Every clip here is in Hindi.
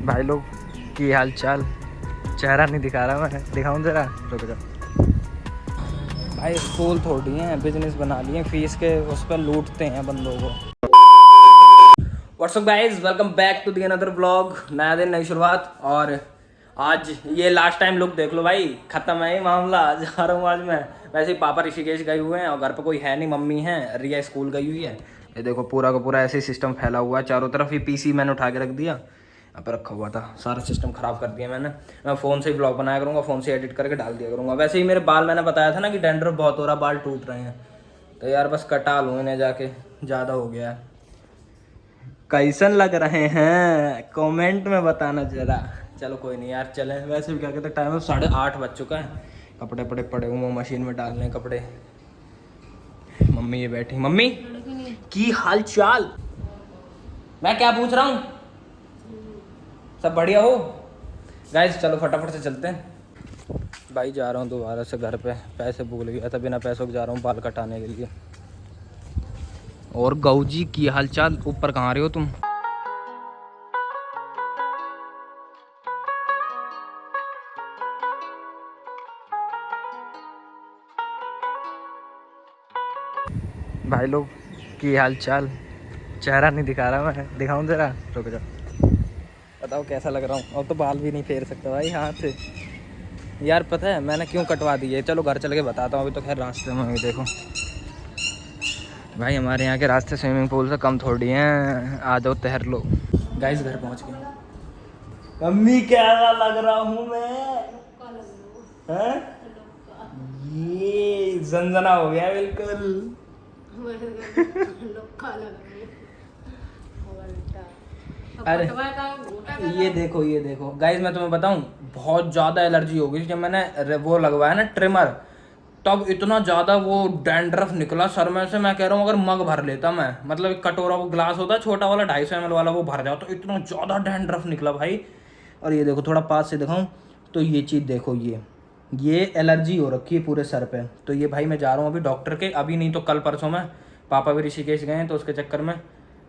भाई लोग की हाल चाल। चेहरा नहीं दिखा रहा मैं, दिखाऊं जरा, रुक जा। भाई स्कूल थोड़ी है, बिजनेस बना लिए, फीस के उस पर लूटते हैं बंदों को। What's up guys, welcome back to the another vlog. नया दिन, नई शुरुआत। और आज ये लास्ट टाइम लुक देख लो भाई, खत्म है ये मामला। जा रहा हूँ आज मैं। वैसे ही पापा ऋषिकेश गए हुए हैं और घर पे कोई है नहीं, मम्मी है, रिया स्कूल गई हुई है। ये देखो पूरा का पूरा ऐसे ही सिस्टम फैला हुआ है चारों तरफ। ये पीसी मैंने उठा के रख दिया, यहाँ पे रखा हुआ था, सारा सिस्टम खराब कर दिया मैंने। मैं फ़ोन से ही ब्लॉग बनाया करूँगा, फ़ोन से एडिट करके डाल दिया करूँगा। वैसे ही मेरे बाल, मैंने बताया था ना कि डैंड्रफ बहुत हो रहा, बाल टूट रहे हैं, तो यार बस कटा लूँ इन्हें जाके, ज़्यादा हो गया है। कैसन लग रहे हैं कमेंट में बताना जरा। चलो कोई नहीं यार, चले। वैसे भी क्या कहते, टाइम 8:30 बज चुका है। कपड़े पड़े पड़े हुए मशीन में डालने कपड़े। मम्मी ये बैठी। मम्मी की हाल चाल? मैं क्या पूछ रहा हूँ, सब बढ़िया हो? गाइस चलो फटाफट से चलते हैं। भाई जा रहा हूँ दोबारा से घर पे, पैसे भूल गया था, बिना पैसों के जा रहा हूँ बाल कटाने के लिए। और गऊ जी की हाल चाल? ऊपर कहाँ रहे हो तुम? भाई लोग की हाल चाल? चेहरा नहीं दिखा रहा मैं, दिखाऊं जरा, रुक जा। बताओ कैसा लग रहा हूँ? अब तो बाल भी नहीं फेर सकता भाई हाथ से। यार पता है मैंने क्यों कटवा दी है? चलो घर चल के बताता हूँ, अभी तो खैर रास्ते में। अभी देखो भाई, हमारे यहाँ के रास्ते स्विमिंग पूल से कम थोड़ी हैं, आ जाओ तैर लो। गाइस घर पहुँच गए। मम्मी कैसा लग रहा हूँ मैं? हैं? ये जनजना हो गया बिल्कुल। अरे ये देखो, ये देखो गाइस, मैं तुम्हें बताऊं, बहुत ज़्यादा एलर्जी हो गई जब मैंने वो लगवाया ना ट्रिमर। तब इतना ज़्यादा वो डैंड्रफ निकला सर में से, मैं कह रहा हूँ अगर मग भर लेता मैं, मतलब एक कटोरा, वो ग्लास होता है छोटा वाला 250 ml वाला, वो भर जाओ, तो इतना ज़्यादा डैंड्रफ निकला भाई। और ये देखो, थोड़ा पास से दिखाऊं तो ये चीज़ देखो, ये एलर्जी हो रखी है पूरे सर पे। तो ये भाई मैं जा रहा हूँ अभी डॉक्टर के, अभी नहीं तो कल परसों में। पापा भी ऋषिकेश गए हैं तो उसके चक्कर में,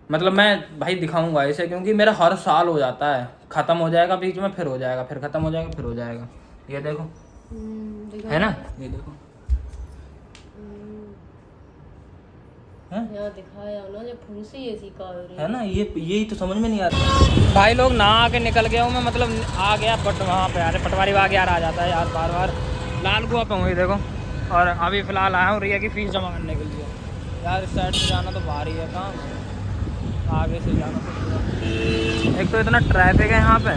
मतलब मैं भाई दिखाऊंगा इसे, क्योंकि मेरा हर साल हो जाता है। ख़त्म हो जाएगा बीच में, फिर हो जाएगा, फिर ख़त्म हो जाएगा, फिर हो जाएगा। ये देखो, है ना, ये देखो है ना, ये यही तो समझ में नहीं आता। भाई लोग नहा के निकल गया हूँ मैं, मतलब आ गया, बट वहाँ पे यार पटवारी बाग यार आ जाता है यार बार बार। लाल कुआं पे हूँ ये देखो, और अभी फ़िलहाल आया हूँ रिया की फ़ीस जमा करने के लिए। यार इस साइड से जाना तो भारी है काम, आगे से जाना पड़ेगा। एक तो इतना ट्रैफिक है यहाँ पे।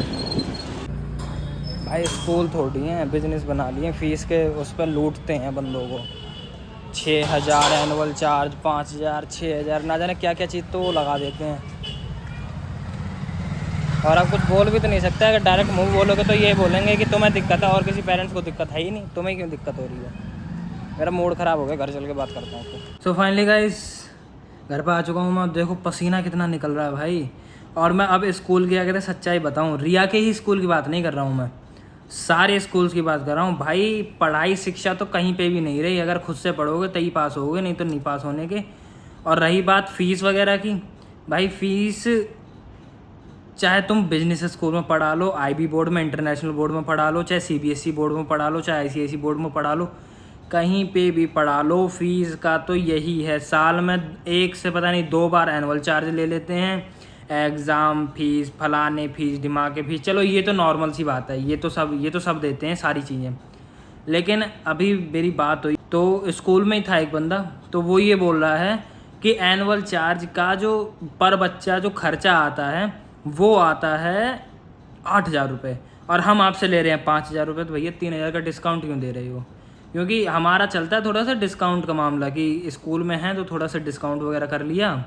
भाई स्कूल थोड़ी है, बिजनेस बना लिए, फ़ीस के उस पर लूटते हैं बंदों को। 6,000 एनुअल चार्ज, 5,000, 6,000, ना जाने क्या क्या चीज़ तो वो लगा देते हैं। और आप कुछ बोल भी तो नहीं सकते, अगर डायरेक्ट मुंह बोलोगे तो ये बोलेंगे कि तुम्हें दिक्कत है, और किसी पेरेंट्स को दिक्कत है ही नहीं, तुम्हें क्यों दिक्कत हो रही है? मेरा मूड ख़राब हो गया, घर चल के बात करता हूँ। सो फाइनली गाइस घर पर आ चुका हूँ मैं। देखो पसीना कितना निकल रहा है भाई। और मैं अब स्कूल की, अगर सच्चाई बताऊँ, रिया के ही स्कूल की बात नहीं कर रहा हूँ मैं, सारे स्कूल्स की बात कर रहा हूँ भाई। पढ़ाई शिक्षा तो कहीं पे भी नहीं रही, अगर खुद से पढ़ोगे तभी पास होगे, नहीं तो नहीं पास होने के। और रही बात फीस वगैरह की, भाई फीस चाहे तुम बिजनेस स्कूल में पढ़ा लो, आईबी बोर्ड में, इंटरनेशनल बोर्ड में पढ़ा लो, चाहे सीबीएसई बोर्ड में पढ़ा लो, चाहे आईसीएसई बोर्ड में पढ़ा लो, कहीं पे भी पढ़ा लो, फीस का तो यही है। साल में एक से पता नहीं 2 बार एनुअल चार्ज ले लेते हैं, एग्ज़ाम फीस, फलाने फीस, दिमाग के फीस। चलो ये तो नॉर्मल सी बात है, ये तो सब देते हैं सारी चीज़ें। लेकिन अभी मेरी बात हुई तो स्कूल में ही था एक बंदा, तो वो ये बोल रहा है कि एनुअल चार्ज का जो पर बच्चा जो खर्चा आता है वो आता है 8,000 रुपये, और हम आपसे ले रहे हैं 5,000 रुपये। तो भैया 3,000 का डिस्काउंट क्यों दे रही हो? क्योंकि हमारा चलता है थोड़ा सा डिस्काउंट का मामला, कि स्कूल में है तो थोड़ा सा डिस्काउंट वगैरह कर लिया,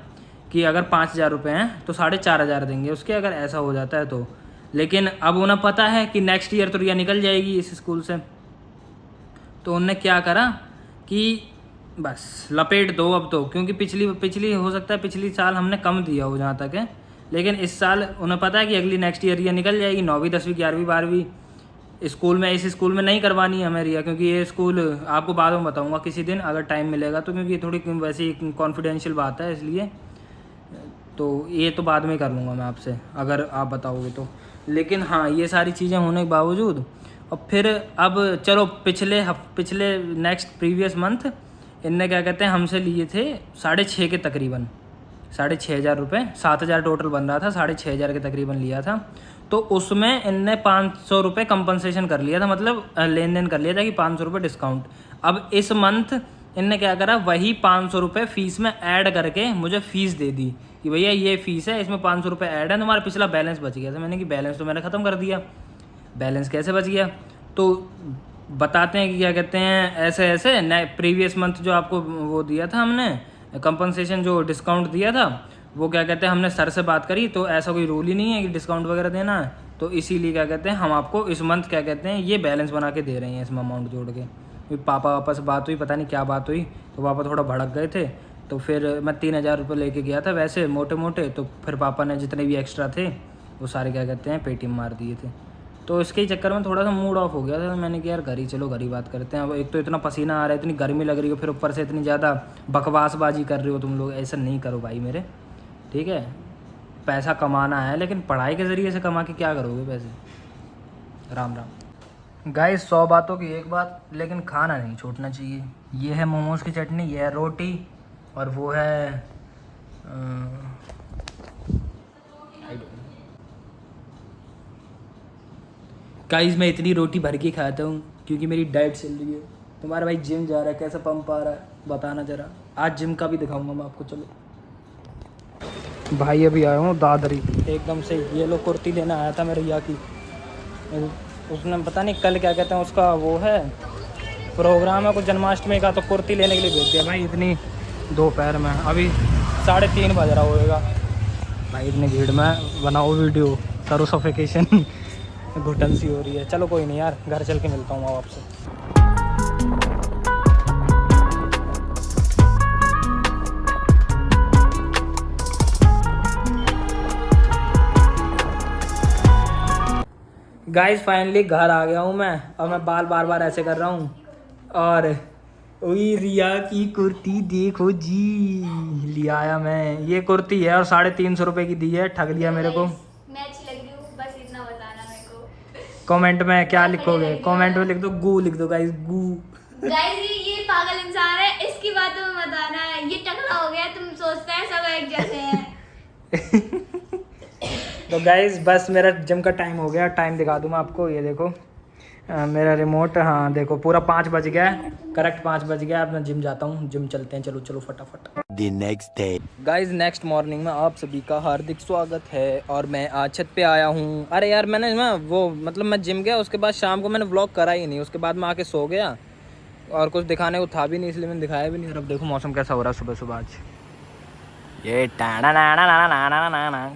कि अगर 5,000 रुपये हैं तो 4,500 देंगे उसके, अगर ऐसा हो जाता है तो। लेकिन अब उन्हें पता है कि नेक्स्ट ईयर तो रिया निकल जाएगी इस स्कूल से, तो उनने क्या करा कि बस लपेट दो अब तो। क्योंकि पिछली हो सकता है पिछली साल हमने कम दिया हो जहाँ तक है, लेकिन इस साल उन्हें पता है कि अगली नेक्स्ट ईयर रिया निकल जाएगी। 9वीं 10वीं 11वीं 12वीं स्कूल में, इस स्कूल में नहीं करवानी है हमें रिया, क्योंकि ये स्कूल आपको बाद में बताऊंगा किसी दिन अगर टाइम मिलेगा तो, क्योंकि ये थोड़ी वैसी कॉन्फिडेंशियल बात है इसलिए। तो ये तो बाद में कर लूँगा मैं आपसे अगर आप बताओगे तो। लेकिन हाँ, ये सारी चीज़ें होने के बावजूद और फिर अब चलो पिछले नेक्स्ट प्रीवियस मंथ इनने क्या कहते हैं हमसे लिए थे 6,500 के तकरीबन, 6,500 रुपये, 7,000 टोटल बन रहा था, 6,500 के तकरीबन लिया था। तो उसमें इनने 500 रुपये कंपनसेशन कर लिया था, मतलब लेन देन कर लिया था कि 500 रुपये डिस्काउंट। अब इस मंथ इनने क्या करा, वही 500 रुपये फ़ीस में ऐड करके मुझे फ़ीस दे दी कि भैया ये फ़ीस है, इसमें 500 रुपये ऐड है, तुम्हारा पिछला बैलेंस बच गया था। मैंने कि बैलेंस तो मैंने ख़त्म कर दिया। बैलेंस कैसे बच गया? तो बताते हैं कि क्या कहते हैं ऐसे ऐसे प्रीवियस मंथ जो आपको वो दिया था हमने कंपनसेशन, जो डिस्काउंट दिया था, वो क्या कहते हैं हमने सर से बात करी तो ऐसा कोई रूल ही नहीं है कि डिस्काउंट वगैरह देना है। तो इसीलिए क्या कहते हैं हम आपको इस मंथ क्या कहते हैं ये बैलेंस बना के दे रहे हैं इसमें अमाउंट जोड़ के। फिर पापा वापस बात हुई, पता नहीं क्या बात हुई, तो पापा थोड़ा भड़क गए थे। तो फिर मैं 3,000 रुपये लेके गया था वैसे मोटे मोटे, तो फिर पापा ने जितने भी एक्स्ट्रा थे वो सारे क्या कहते हैं पेटीएम मार दिए थे। तो इसके ही चक्कर में थोड़ा सा मूड ऑफ हो गया था। तो मैंने कहा यार घर ही चलो, घर ही बात करते हैं। अब एक तो इतना पसीना आ रहा है, इतनी गर्मी लग रही हो, फिर ऊपर से इतनी ज़्यादा बकवासबाजी कर रहे हो तुम लोग। ऐसा नहीं करो भाई मेरे, ठीक है? पैसा कमाना है लेकिन पढ़ाई के ज़रिए से कमा के क्या करोगे पैसे। राम राम। गाइस 100 बातों की एक बात, लेकिन खाना नहीं छूटना चाहिए। ये है मोमोज़ की चटनी, ये है रोटी, और वो है गाइस मैं इतनी रोटी भर के खाता हूँ क्योंकि मेरी डाइट चल रही है। तुम्हारा भाई जिम जा रहा है, कैसा पंप आ रहा है बताना ज़रा। आज जिम का भी दिखाऊंगा मैं आपको। चलो भाई अभी आया हूँ दादरी एकदम से। ये लो कुर्ती लेना आया था मेरे रिया की, उसने पता नहीं कल क्या कहते हैं उसका वो है प्रोग्राम है कुछ जन्माष्टमी का, तो कुर्ती लेने के लिए भेज दिया भाई इतनी दोपहर में। अभी 3:30 बज रहा होएगा भाई, इतनी भीड़ में बनाओ वीडियो, करो सफोकेशन घुटन सी हो रही है। चलो कोई नहीं यार, घर चल के मिलता हूँ आपसे। गाइस फाइनली घर आ गया हूँ मैं, और मैं बाल बार बार ऐसे कर रहा हूँ। और वही रिया की कुर्ती देखो जी, लिया आया मैं। ये कुर्ती है और 350 रुपये की दी है, ठग लिया मेरे को। मैं अच्छी लग रही हूँ, बस इतना बताना मेरे को। कमेंट में क्या लिखोगे? कमेंट में लिख दो गू, लिख दो गाइस गू। गाइस ये पागल इंसान है, इसकी बातों में बताना है। ये टकला हो गया, तुम सोचते हैं सब एक जैसे हैं। तो गाइस बस मेरा जिम का टाइम हो गया, टाइम दिखा दूँ मैं आपको। ये देखो मेरा रिमोट, हाँ देखो पूरा 5 बज गया है, करेक्ट 5 बज गया। अब मैं जिम जाता हूँ, जिम चलते हैं। चलो चलो फटाफट। The next day. Guys next morning में आप सभी का हार्दिक स्वागत है। और मैं आज छत पे आया हूँ। अरे यार मैंने ना वो मतलब मैं जिम गया, उसके बाद शाम को मैंने व्लॉग करा ही नहीं, उसके बाद मैं आके सो गया और कुछ दिखाने को था भी नहीं, इसलिए मैंने दिखाया भी नहीं। और अब देखो मौसम कैसा हो रहा है सुबह सुबह आज। ये टाना ना ना ना ना ना ना ना,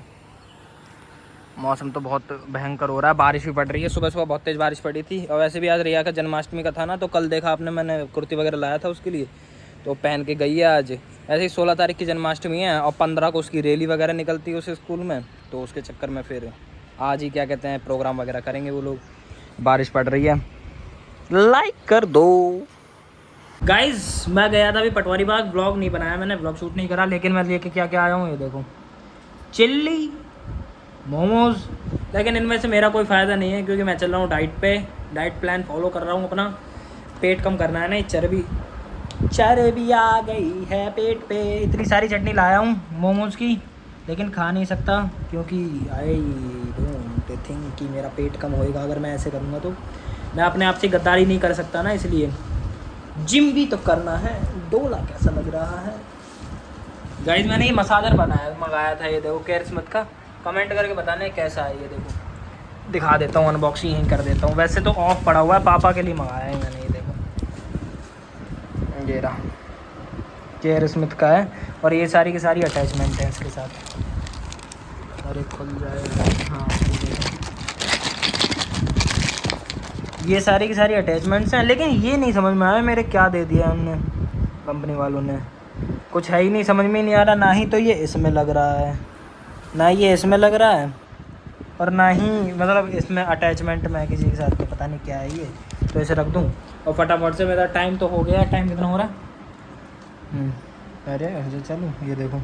मौसम तो बहुत भयंकर हो रहा है। बारिश भी पड़ रही है, सुबह सुबह बहुत तेज़ बारिश पड़ी थी। और वैसे भी आज रिया का जन्माष्टमी का था ना, तो कल देखा आपने मैंने कुर्ती वगैरह लाया था उसके लिए, तो पहन के गई है आज। ऐसे ही 16 तारीख की जन्माष्टमी है और 15 को उसकी रैली वगैरह निकलती है उस स्कूल में, तो उसके चक्कर में फिर आज ही क्या कहते हैं प्रोग्राम वगैरह करेंगे वो लोग। बारिश पड़ रही है, लाइक कर दो। गाइज मैं गया था अभी पटवारी बाग, ब्लॉग नहीं बनाया मैंने, ब्लॉग शूट नहीं करा, लेकिन मैं लेके क्या क्या आया हूँ ये देखो, चिल्ली मोमोज। लेकिन इनमें से मेरा कोई फ़ायदा नहीं है क्योंकि मैं चल रहा हूँ डाइट पे, डाइट प्लान फॉलो कर रहा हूँ अपना। पेट कम करना है ना, चर्बी आ गई है पेट पे। इतनी सारी चटनी लाया हूँ मोमोज की, लेकिन खा नहीं सकता क्योंकि आई डोंट थिंक कि मेरा पेट कम होएगा अगर मैं ऐसे करूँगा। तो मैं अपने आप से गद्दारी नहीं कर सकता ना, इसलिए जिम भी तो करना है। डोला कैसा लग रहा है गाइज? मैंने ये मसाजर मंगाया था, ये देखो कैरिस्मत का। कमेंट करके बताने कैसा है। ये देखो दिखा देता हूँ, अनबॉक्सिंग यहीं कर देता हूँ। वैसे तो ऑफ पड़ा हुआ है, पापा के लिए मंगाया है मैंने। ये देखो ये रहा, केयर स्मिथ का है, और ये सारी की सारी अटैचमेंट है इसके साथ। और एक खुल जाएगा, हाँ ये सारी की सारी अटैचमेंट्स हैं। लेकिन ये नहीं समझ में आया मेरे क्या दे दिया उनने, कंपनी वालों ने। कुछ है ही नहीं, समझ में नहीं आ रहा। ना ही तो ये इसमें लग रहा है, ना ये इसमें लग रहा है, और ना ही मतलब इसमें अटैचमेंट में किसी के साथ। तो पता नहीं क्या है ये, तो इसे रख दूँ और फटाफट से। मेरा टाइम तो हो गया, टाइम कितना हो रहा है? अरे चलो ये देखो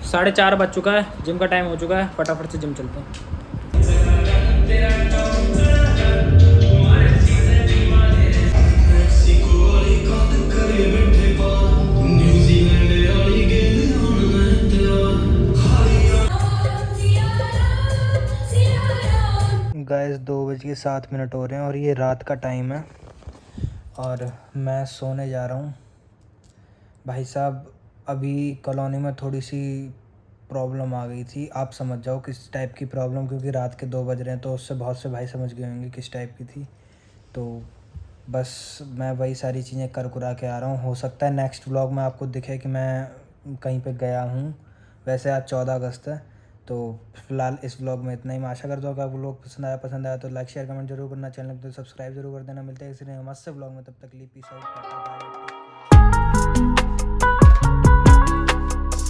4:30 बज चुका है, जिम का टाइम हो चुका है, फटाफट से जिम चलते हैं। गाइस 2:07 हो रहे हैं और ये रात का टाइम है और मैं सोने जा रहा हूँ। भाई साहब अभी कॉलोनी में थोड़ी सी प्रॉब्लम आ गई थी, आप समझ जाओ किस टाइप की प्रॉब्लम, क्योंकि रात के 2 बज रहे हैं तो उससे बहुत से भाई समझ गए होंगे किस टाइप की थी। तो बस मैं वही सारी चीज़ें कर कुरा के आ रहा हूँ। हो सकता है नेक्स्ट व्लॉग में आपको दिखे कि मैं कहीं पे गया हूँ। वैसे आज 14 अगस्त है। तो फिलहाल इस व्लॉग में इतना ही। मैं आशा करता हूँ कि आपको व्लॉग पसंद आया तो लाइक शेयर कमेंट जरूर करना, चैनल को सब्सक्राइब जरूर कर देना। मिलते हैं किसी नए मस्त से व्लॉग में, तब तक लिए पीस आउट।